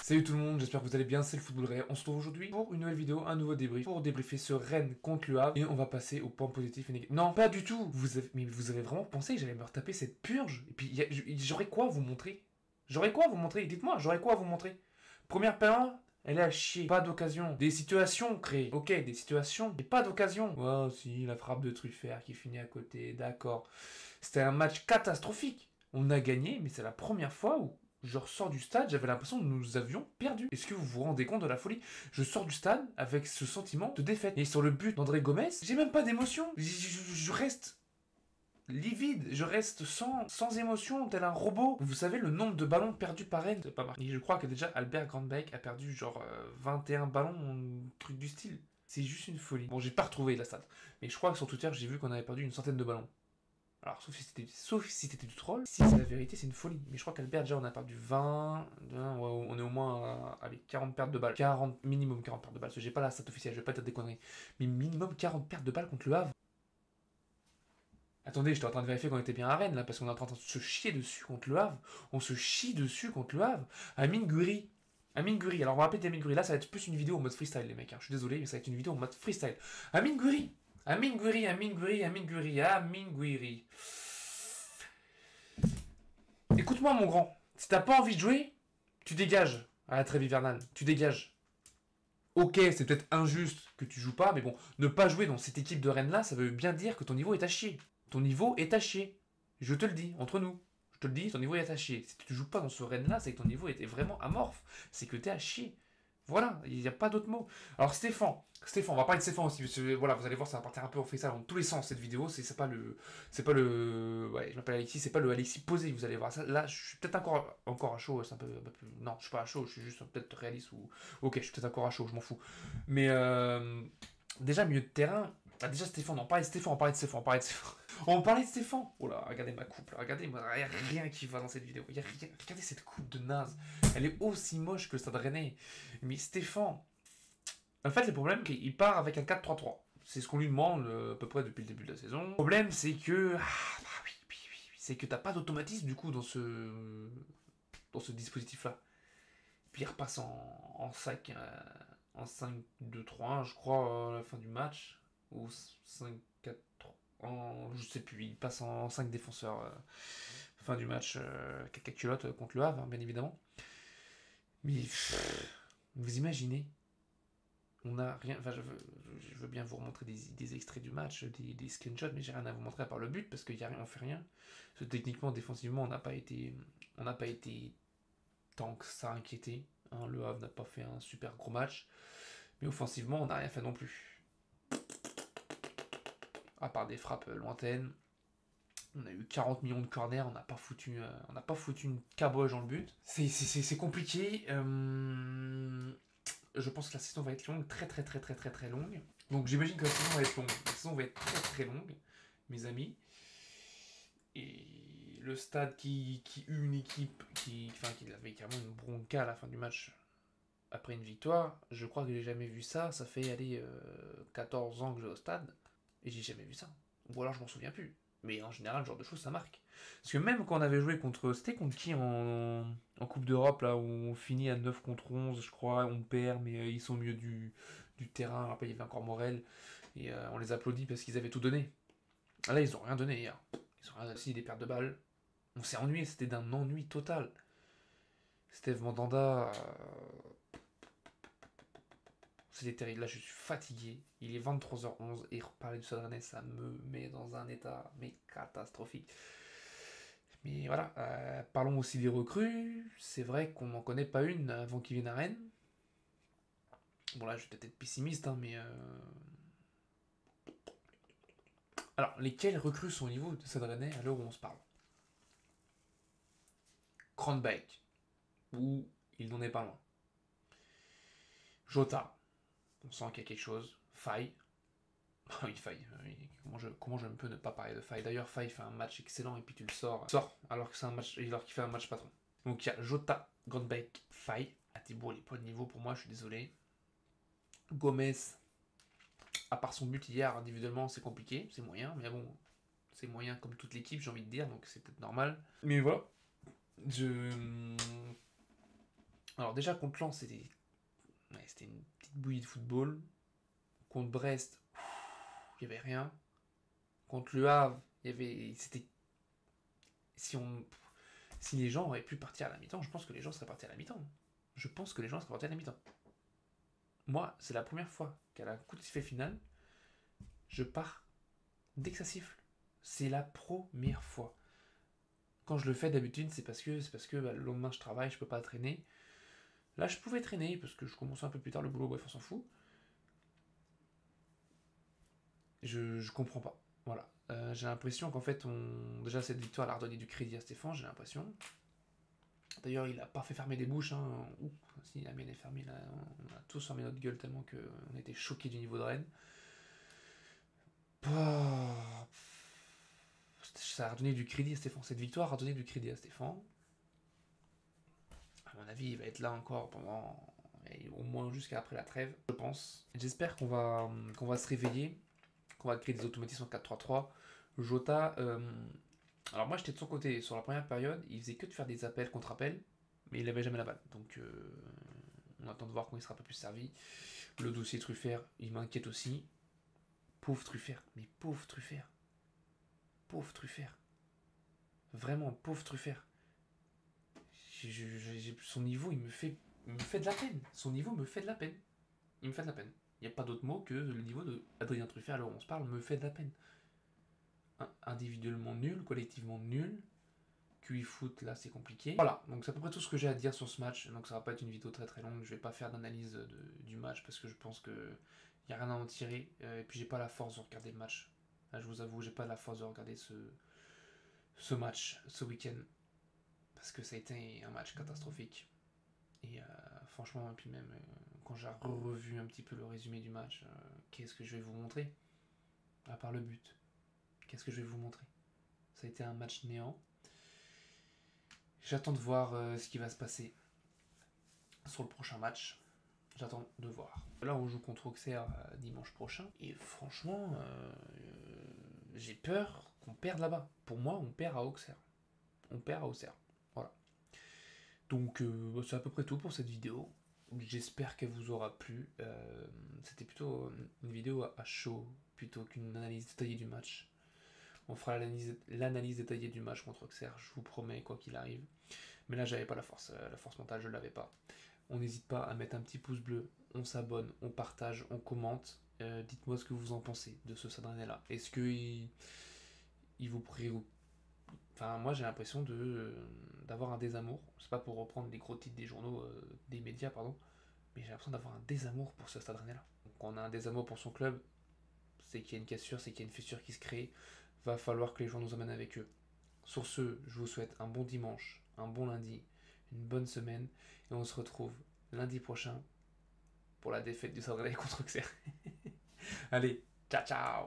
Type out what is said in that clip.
Salut tout le monde, j'espère que vous allez bien, c'est le Football Réel. On se retrouve aujourd'hui pour une nouvelle vidéo, un nouveau débrief, pour débriefer ce Rennes contre le Havre. Et on va passer au point positif et négatif. Non, pas du tout. Mais vous avez vraiment pensé que j'allais me retaper cette purge? Et puis, j'aurais quoi à vous montrer? J'aurais quoi à vous montrer? Dites-moi, j'aurais quoi à vous montrer? Première période, elle est à chier. Pas d'occasion. Des situations créées. Ok, des situations. Et pas d'occasion. Oh si, la frappe de Truffert qui finit à côté. D'accord. C'était un match catastrophique. On a gagné, mais c'est la première fois où je ressors du stade, j'avais l'impression que nous avions perdu. Est-ce que vous vous rendez compte de la folie? Je sors du stade avec ce sentiment de défaite. Et sur le but d'André Gomes, j'ai même pas d'émotion. Je reste livide, je reste sans émotion, tel un robot. Vous savez le nombre de ballons perdus par Rennes? C'est pas marqué. Et je crois que déjà Albert Grandbeck a perdu genre 21 ballons, un truc du style. C'est juste une folie. Bon, j'ai pas retrouvé la stat, mais je crois que sur Twitter, j'ai vu qu'on avait perdu une centaine de ballons. Alors, sauf si c'était du troll, si c'est la vérité, c'est une folie. Mais je crois qu'Albert, déjà, on a perdu 20, on est au moins avec 40 pertes de balles. 40, minimum 40 pertes de balles. Parce que j'ai pas la stat officielle, je vais pas dire des conneries. Mais minimum 40 pertes de balles contre le Havre. Attendez, j'étais en train de vérifier qu'on était bien à Rennes, là, parce qu'on est en train de se chier dessus contre le Havre. On se chie dessus contre le Havre. Amine Gouiri. Amine Gouiri. Alors, on va rappeler Amine Gouiri. Là, ça va être plus une vidéo en mode freestyle, les mecs. Hein. Je suis désolé, mais ça va être une vidéo en mode freestyle. Amine Gouiri. Amine Gouiri, Amine Gouiri, Amine Gouiri, Amine Gouiri. Écoute-moi, mon grand. Si t'as pas envie de jouer, tu dégages à la trêve hivernale. Tu dégages. Ok, c'est peut-être injuste que tu joues pas, mais bon, ne pas jouer dans cette équipe de Rennes-là, ça veut bien dire que ton niveau est à chier. Ton niveau est à chier. Je te le dis, entre nous. Je te le dis, ton niveau est à chier. Si tu joues pas dans ce Rennes-là, c'est que ton niveau était vraiment amorphe. C'est que t'es à chier. Voilà, il n'y a pas d'autre mot. Alors Stéphane, on va parler de Stéphane aussi, parce que voilà, vous allez voir, ça va partir un peu en freestyle dans tous les sens cette vidéo, c'est pas le, ouais, je m'appelle Alexis, c'est pas le Alexis posé, vous allez voir ça. Là, je suis peut-être encore à chaud, c'est un peu plus, non, je suis pas à chaud, je suis juste peut-être réaliste ou, ok, je suis peut-être encore à chaud, je m'en fous. Mais déjà milieu de terrain, déjà Stéphane, on parlait de Stéphane. On parlait de Stéphane. Oh là, regardez ma coupe, là. Regardez, il n'y a rien qui va dans cette vidéo. Il y a rien. Regardez cette coupe de naze. Elle est aussi moche que le Stade Rennais. Mais Stéphane, en fait, le problème, c'est qu'il part avec un 4-3-3. C'est ce qu'on lui demande à peu près depuis le début de la saison. Le problème, c'est que... c'est que t'as pas d'automatisme, du coup, dans ce dispositif-là. Puis il repasse en 5... en 5-2-3-1, je crois, à la fin du match. Ou 5-4-3... je sais plus, il passe en 5 défenseurs fin du match caca culotte contre le Havre, hein, bien évidemment. Mais vous imaginez, on a rien. Enfin, je veux bien vous remontrer des extraits du match, des screenshots, mais j'ai rien à vous montrer à part le but parce qu'il y a rien, on fait rien. Parce que techniquement, défensivement, on n'a pas été tant que ça inquiété. Hein, le Havre n'a pas fait un super gros match, mais offensivement, on n'a rien fait non plus. À part des frappes lointaines. On a eu 40 millions de corners, on n'a pas foutu une caboche dans le but. C'est compliqué. Je pense que la saison va être longue, très longue. Donc j'imagine que la saison va être longue. La saison va être très longue, mes amis. Et le stade qui eut une équipe qui avait carrément une bronca à la fin du match après une victoire, je crois que j'ai jamais vu ça. Ça fait aller 14 ans que je vais au stade et j'ai jamais vu ça. Ou alors je m'en souviens plus. Mais en général, ce genre de choses, ça marque. Parce que même quand on avait joué contre... C'était contre qui en Coupe d'Europe, là, où on finit à 9 contre 11, je crois, on perd, mais ils sont au milieu du terrain. Après, il y avait encore Morel, et on les applaudit parce qu'ils avaient tout donné. Là, ils ont rien donné hier. Ils ont rien donné, des pertes de balles. On s'est ennuyé, c'était d'un ennui total. Steve Mandanda... C'était terrible, là je suis fatigué, il est 23h11 et reparler du Stade Rennais ça me met dans un état mais catastrophique. Mais voilà, parlons aussi des recrues, c'est vrai qu'on n'en connaît pas une avant qu'ils viennent à Rennes. Bon là je vais peut-être être pessimiste, hein, mais... Alors, lesquelles recrues sont au niveau de Stade Rennais à l'heure où on se parle? Grandbeck, où il n'en est pas loin. Jota, on sent qu'il y a quelque chose. Faye. Ah oui, Faye. Oui. Comment je peux ne pas parler de Faye? D'ailleurs, Faye fait un match excellent et puis tu le sors. Alors qu'il fait un match patron. Donc il y a Jota, Grandbeck, Faye. Thibaut, il est pas de niveau pour moi, je suis désolé. Gomes, à part son but hier, individuellement, c'est compliqué, c'est moyen, mais bon, c'est moyen comme toute l'équipe, j'ai envie de dire, donc c'est peut-être normal. Mais voilà. Alors déjà contre Lens, c'était une petite bouillie de football. Contre Brest, il n'y avait rien. Contre Le Havre, c'était si les gens auraient pu partir à la mi-temps, je pense que les gens seraient partis à la mi-temps. Je pense que les gens seraient partis à la mi-temps. Moi, c'est la première fois qu'à la coup de sifflet final, je pars dès que ça siffle. C'est la première fois. Quand je le fais d'habitude, c'est parce que le lendemain je travaille, je peux pas traîner. Là, je pouvais traîner parce que je commençais un peu plus tard le boulot, bref, on s'en fout. Je comprends pas. Voilà. J'ai l'impression qu'en fait, déjà cette victoire elle a redonné du crédit à Stéphane, j'ai l'impression. D'ailleurs, il a pas fait fermer des bouches. Hein. Ouh, si la mienne est fermée, là, on a tous fermé notre gueule tellement qu'on était choqués du niveau de Rennes. Ça a redonné du crédit à Stéphane. Cette victoire a donné du crédit à Stéphane. À mon avis, il va être là encore pendant au moins jusqu'à après la trêve, je pense. J'espère qu'on va se réveiller, qu'on va créer des automatismes en 4-3-3. Jota, alors moi j'étais de son côté. Sur la première période, il faisait que de faire des appels contre appels, mais il n'avait jamais la balle. Donc on attend de voir quand il sera pas plus servi. Le dossier Truffert, il m'inquiète aussi. Pauvre Truffert, mais pauvre Truffert. Pauvre Truffert. Vraiment, pauvre Truffert. Son niveau, il me fait de la peine. Son niveau me fait de la peine. Il me fait de la peine. Il n'y a pas d'autre mot que le niveau de Adrien Truffert, alors on se parle, me fait de la peine. Individuellement nul, collectivement nul. QI foot, là, c'est compliqué. Voilà, donc c'est à peu près tout ce que j'ai à dire sur ce match. Donc ça va pas être une vidéo très très longue. Je vais pas faire d'analyse du match parce que je pense que y a rien à en tirer. Et puis j'ai pas la force de regarder le match. Là, je vous avoue, j'ai pas la force de regarder ce match, ce week-end. Parce que ça a été un match catastrophique. Et franchement, et puis même quand j'ai revu un petit peu le résumé du match, qu'est-ce que je vais vous montrer? À part le but. Qu'est-ce que je vais vous montrer? Ça a été un match néant. J'attends de voir ce qui va se passer sur le prochain match. J'attends de voir. Là, on joue contre Auxerre dimanche prochain. Et franchement, j'ai peur qu'on perde là-bas. Pour moi, on perd à Auxerre. On perd à Auxerre. Voilà. Donc, c'est à peu près tout pour cette vidéo. J'espère qu'elle vous aura plu. C'était plutôt une vidéo à chaud plutôt qu'une analyse détaillée du match. On fera l'analyse détaillée du match contre Auxerre, je vous promets, quoi qu'il arrive. Mais là, j'avais pas la force mentale, je l'avais pas. On n'hésite pas à mettre un petit pouce bleu, on s'abonne, on partage, on commente. Dites-moi ce que vous en pensez de ce Sadrné-là. Est-ce que il vous préoccupe? Enfin, moi, j'ai l'impression d'avoir un désamour. C'est pas pour reprendre les gros titres des journaux, des médias, pardon. Mais j'ai l'impression d'avoir un désamour pour ce Stade Rennais-là. Quand on a un désamour pour son club, c'est qu'il y a une cassure, c'est qu'il y a une fissure qui se crée. Va falloir que les gens nous emmènent avec eux. Sur ce, je vous souhaite un bon dimanche, un bon lundi, une bonne semaine, et on se retrouve lundi prochain pour la défaite du Stade Rennais contre Auxerre. Allez, ciao ciao.